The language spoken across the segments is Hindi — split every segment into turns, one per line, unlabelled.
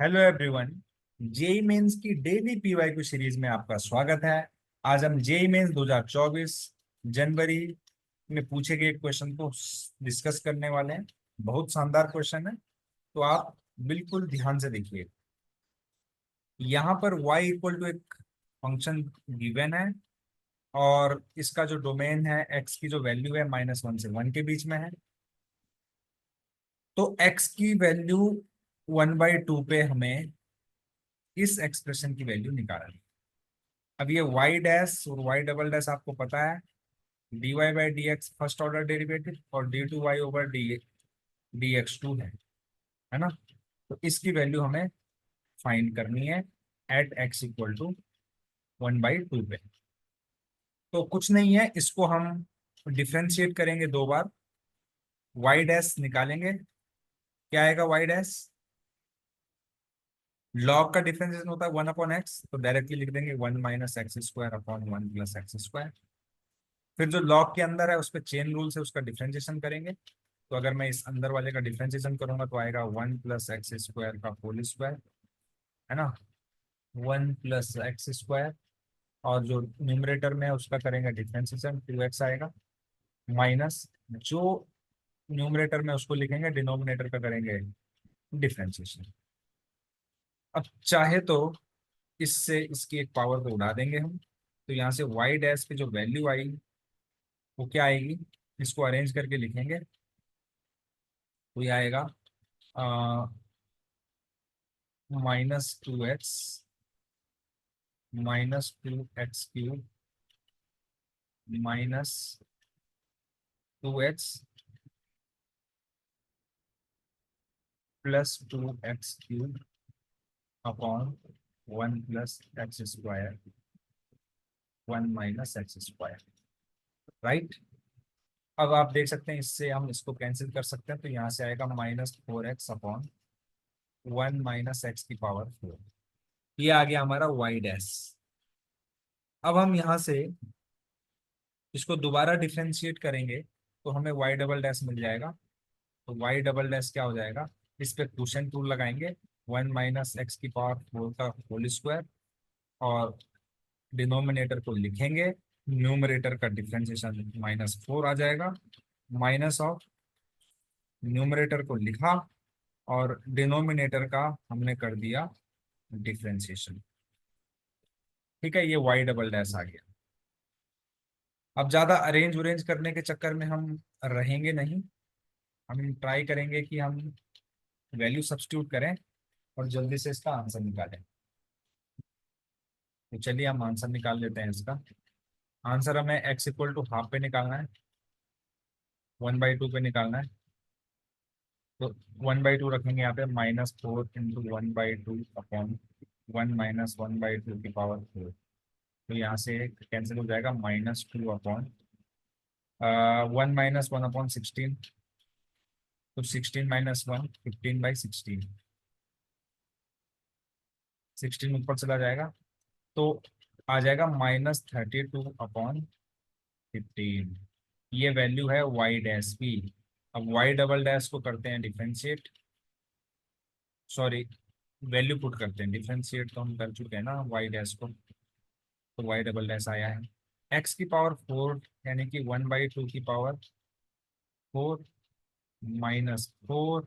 Hello everyone. जेई मेंस की डेली पीवाईक्यू सीरीज में आपका स्वागत है। आज हम जेई मेंस 2024 जनवरी में पूछे गए क्वेश्चन को डिस्कस करने वाले हैं। बहुत शानदार क्वेश्चन है, तो आप बिल्कुल ध्यान से देखिए। यहाँ पर y इक्वल टू एक फंक्शन गिवन है और इसका जो डोमेन है x की जो वैल्यू है -1 से 1 के बीच में है। तो x की वैल्यू 1/2 पे हमें इस एक्सप्रेशन की वैल्यू निकालनी है। अब ये y डैश और y डबल डैश आपको पता है, dy by D x first order derivative और d2y over D x to है ना। तो इसकी वैल्यू हमें फाइंड करनी है एट x इक्वल टू 1/2 पे। तो कुछ नहीं है, इसको हम डिफ्रेंशिएट करेंगे दो बार। y डैश निकालेंगे, क्या आएगा y डैश, लॉग का डिफरेंशिएशन होता है 1/x, तो डायरेक्टली लिख देंगे 1 minus x square upon 1 plus x square. फिर जो लॉग के अंदर है उस पर चेन रूल से उसका डिफरेंशिएशन करेंगे। तो अगर मैं इस अंदर वाले का डिफरेंशिएशन करूंगा तो आएगा 1 प्लस एक्स स्क्वायर का होल स्क्वायर, है ना, 1 प्लस एक्स स्क्वायर। और जो न्यूमरेटर में है उसका करेंगे डिफरेंशिएशन, 2x आएगा, माइनस जो न्यूमरेटर में उसको लिखेंगे डिनोमिनेटर का करेंगे डिफरेंशिएशन। अब चाहे तो इससे इसकी एक पावर को उड़ा देंगे हम। तो यहाँ से y डैश की जो वैल्यू आई वो क्या आएगी, इसको अरेंज करके लिखेंगे तो ये आएगा -2x -2x³ -2x plus 2x³ upon 1 plus x square 1 minus x square, right. अब आप देख सकते हैं इससे हम इसको कैंसिल कर सकते हैं, तो यहाँ से आएगा -4x अपॉन 1 माइनस एक्स की पावर 4। ये आ गया हमारा y डैश। अब हम यहाँ से इसको दोबारा डिफ्रेंशिएट करेंगे तो हमें y डबल डैश मिल जाएगा। तो y डबल डैश क्या हो जाएगा, इस पे क्वोशिएंट रूल लगाएंगे, 1 माइनस एक्स की पावर 4 का होल स्क्वायर, और डिनोमिनेटर को लिखेंगे, न्यूमरेटर का डिफ्रेंशिएशन -4 आ जाएगा, माइनस ऑफ न्यूमरेटर को लिखा और डिनोमिनेटर का हमने कर दिया डिफ्रेंशिएशन। ठीक है, ये y डबल डैश आ गया। अब ज्यादा अरेंज उरेंज करने के चक्कर में हम रहेंगे नहीं, हम ट्राई करेंगे कि हम वैल्यू सब्स्टिट्यूट करें और जल्दी से इसका आंसर निकालें। तो चलिए हम आंसर निकाल लेते हैं इसका। आंसर हमें x इक्वल टू हाफ पे निकालना है, 1/2 पे निकालना है। तो 1/2 रखेंगे यहाँ पे, -4 इंटू 1/2 अपॉन 1 माइनस 1/2 की पावर 4। तो यहाँ से कैंसिल हो जाएगा, -2 अपॉन 1 - 1 अपॉन 16। तो 16 - 1 15/16, 16 ऊपर चला जाएगा तो आ जाएगा -32/15। ये वैल्यू है y डैश की। अब y डबल डैश को करते हैं डिफरेंशिएट, सॉरी वैल्यू पुट करते हैं, डिफरेंशिएट तो हम कर चुके हैं ना y डैश को। तो y डबल डैश आया है x की पावर 4 यानी कि 1/2 की पावर 4 -4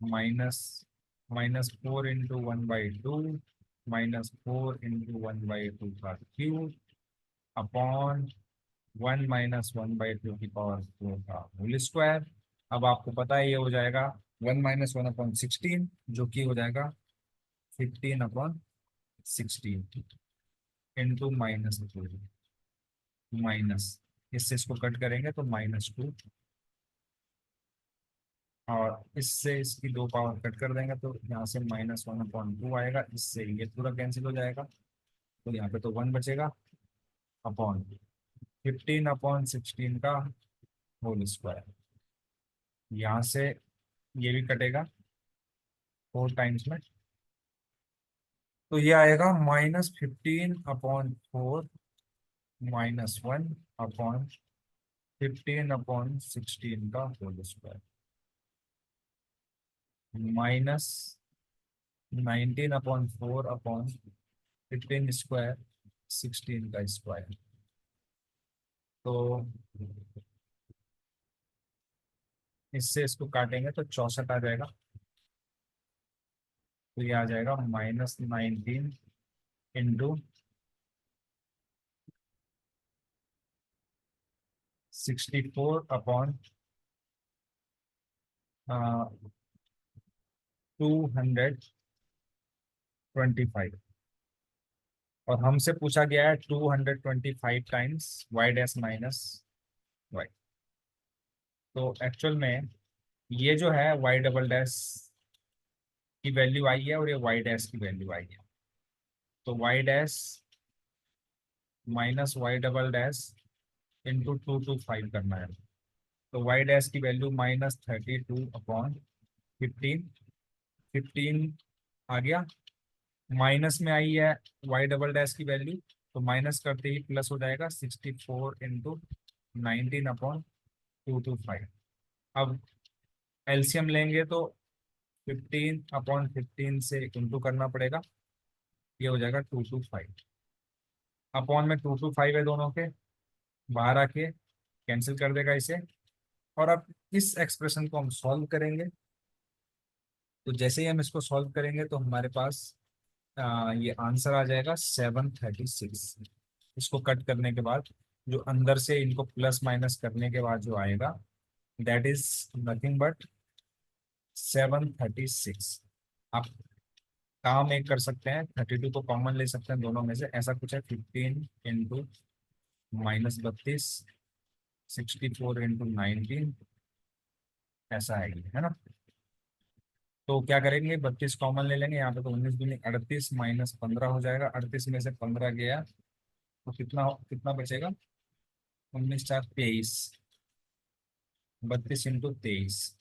माइनस -4 इंटू 1/2 -4 इंटू 1/2 का क्यूब अपॉन 1 माइनस 1/2 की पावर 4 का होल स्क्वायर। अब आपको पता है ये हो जाएगा 1 - 1/16, जो कि हो जाएगा 15/16 इंटू -2 माइनस, इससे इसको कट करेंगे तो -2, और इससे इसकी दो पावर कट कर देंगे तो यहाँ से -1/2 आएगा, इससे ये पूरा कैंसिल हो जाएगा। तो यहाँ पे तो 1 बचेगा अपॉन 15/16 का होल स्क्वायर। यहाँ से ये भी कटेगा 4 टाइम्स में, तो ये आएगा -15/4 -1/15/16 का होल स्क्वायर, माइनस 19/4/15 16 का स्क्वायर। तो इससे इसको काटेंगे तो 64 आ जाएगा। तो ये आ जाएगा -19 इंटू 64/225। और हमसे पूछा गया है 225 times y dash minus y. तो एक्चुअल में ये जो है वाई डबल डैश की वैल्यू आई है और ये वाई डैश की वैल्यू आई है। तो y dash minus y double dash into 225 करना है। तो वाई डैश की वैल्यू -32/15। 15 आ गया, माइनस में आई है वाई डबल डैश की वैल्यू, तो माइनस करते ही प्लस हो जाएगा 64 × 19/225। अब एलसीएम लेंगे तो 15/15 से इंटू करना पड़ेगा, ये हो जाएगा 225। अपॉन में 225 है दोनों के, बाहर आके कैंसिल कर देगा इसे। और अब इस एक्सप्रेशन को हम सॉल्व करेंगे। तो जैसे ही हम इसको सॉल्व करेंगे तो हमारे पास ये आंसर आ जाएगा 736। इसको कट करने के बाद जो अंदर से इनको प्लस माइनस करने के बाद जो आएगा दैट इज नथिंग बट 736। आप काम एक कर सकते हैं, 32 को कॉमन ले सकते हैं दोनों में से, ऐसा कुछ है। 15 इंटू -32, 64 × 19, ऐसा है ये, है ना। तो क्या करेंगे, 32 कॉमन ले लेंगे, यहाँ पे तो 19 दूनी 38 -15 हो जाएगा। 38 में से 15 गया तो कितना कितना बचेगा, 19×4 = 23। 32 इंटू 23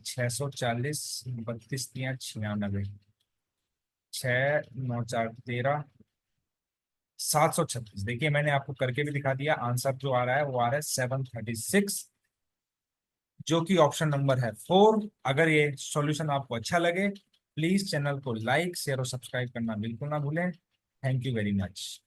640, 32×3 = 96, 6×9 = 13, 736। देखिए मैंने आपको करके भी दिखा दिया, आंसर जो आ रहा है वो आ रहा है 736, जो कि ऑप्शन नंबर है 4। अगर ये सॉल्यूशन आपको अच्छा लगे प्लीज चैनल को लाइक शेयर और सब्सक्राइब करना बिल्कुल ना भूलें। Thank you very much.